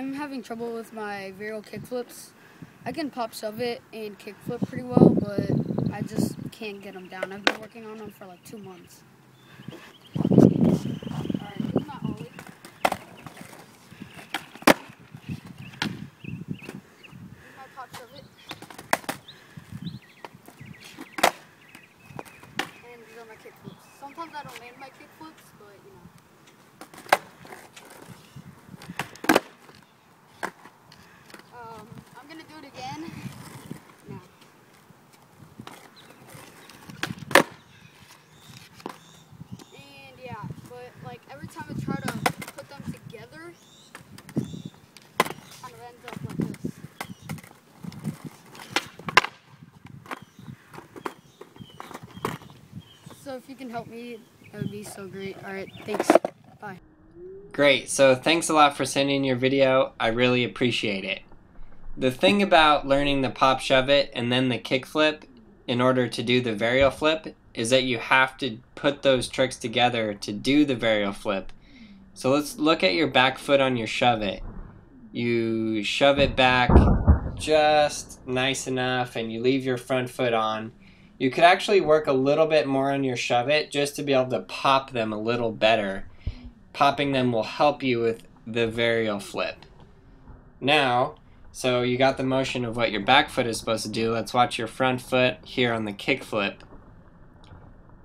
I'm having trouble with my varial kickflips. I can pop shove it and kickflip pretty well, but I just can't get them down. I've been working on them for like 2 months. Alright, this is my ollie. This is my pop shove it. And these are my kickflips. Sometimes I don't land my kickflips, but you know. I'm gonna do it again. Now. And yeah, but like every time I try to put them together, it kind of ends up like this. So if you can help me, that would be so great. Alright, thanks. Bye. Great, so thanks a lot for sending your video. I really appreciate it. The thing about learning the pop shove it and then the kickflip in order to do the varial flip is that you have to put those tricks together to do the varial flip. So let's look at your back foot on your shove it. You shove it back just nice enough and you leave your front foot on. You could actually work a little bit more on your shove it just to be able to pop them a little better. Popping them will help you with the varial flip. Now, so you got the motion of what your back foot is supposed to do. Let's watch your front foot here on the kick flip.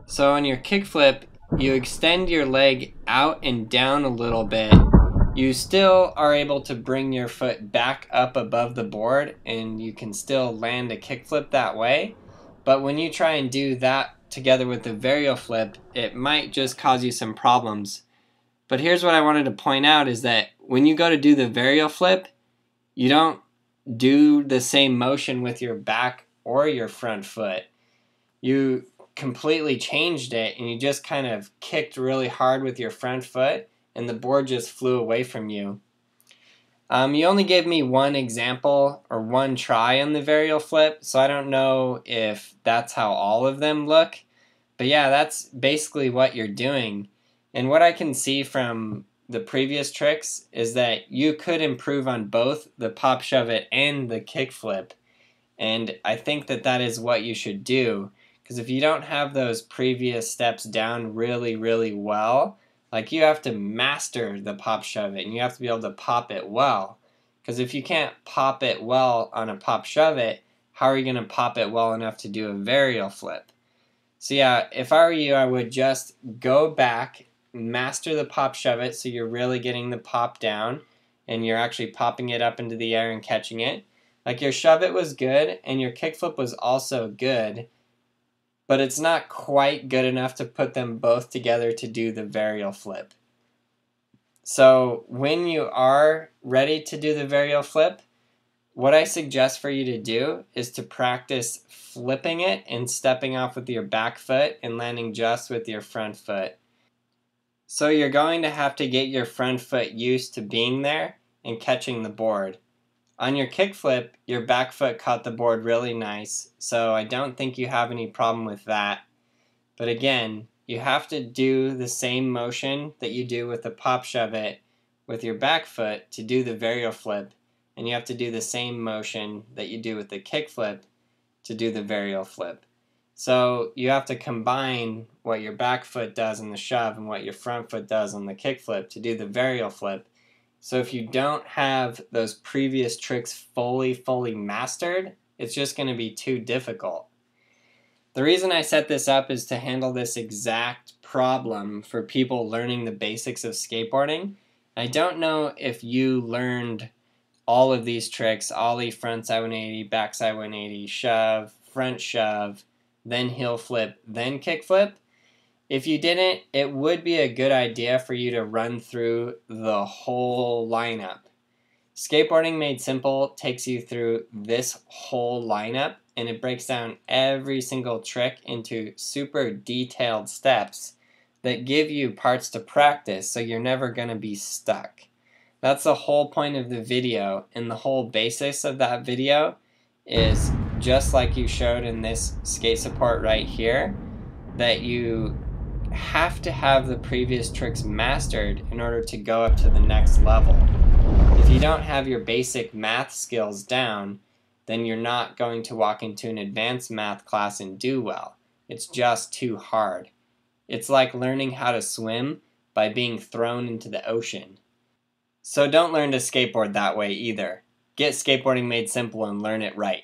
So on your kick flip, you extend your leg out and down a little bit. You still are able to bring your foot back up above the board and you can still land a kick flip that way. But when you try and do that together with the varial flip, it might just cause you some problems. But here's what I wanted to point out is that when you go to do the varial flip, you don't do the same motion with your back or your front foot. You completely changed it and you just kind of kicked really hard with your front foot and the board just flew away from you. You only gave me one example or one try on the varial flip, so I don't know if that's how all of them look. But yeah, that's basically what you're doing. And what I can see from the previous tricks is that you could improve on both the pop shove it and the kick flip. And I think that that is what you should do. Because if you don't have those previous steps down really, really well, like you have to master the pop shove it and you have to be able to pop it well. Because if you can't pop it well on a pop shove it, how are you going to pop it well enough to do a varial flip? So yeah, if I were you, I would just go back, master the pop shove it so you're really getting the pop down and you're actually popping it up into the air and catching it. Like your shove it was good and your kickflip was also good, but it's not quite good enough to put them both together to do the varial flip. So when you are ready to do the varial flip, what I suggest for you to do is to practice flipping it and stepping off with your back foot and landing just with your front foot. So you're going to have to get your front foot used to being there and catching the board. On your kickflip, your back foot caught the board really nice, so I don't think you have any problem with that. But again, you have to do the same motion that you do with the pop shove it with your back foot to do the varial flip, and you have to do the same motion that you do with the kickflip to do the varial flip. So you have to combine what your back foot does in the shove and what your front foot does on the kickflip to do the varial flip. So if you don't have those previous tricks fully mastered, it's just going to be too difficult. The reason I set this up is to handle this exact problem for people learning the basics of skateboarding. I don't know if you learned all of these tricks: ollie, frontside 180, backside 180, shove, front shove, then heel flip, then kick flip. If you didn't, it would be a good idea for you to run through the whole lineup. Skateboarding Made Simple takes you through this whole lineup and it breaks down every single trick into super detailed steps that give you parts to practice so you're never going to be stuck. That's the whole point of the video, and the whole basis of that video is just like you showed in this skate support right here, that you have to have the previous tricks mastered in order to go up to the next level. If you don't have your basic math skills down, then you're not going to walk into an advanced math class and do well. It's just too hard. It's like learning how to swim by being thrown into the ocean. So don't learn to skateboard that way either. Get skateboarding made simple and learn it right.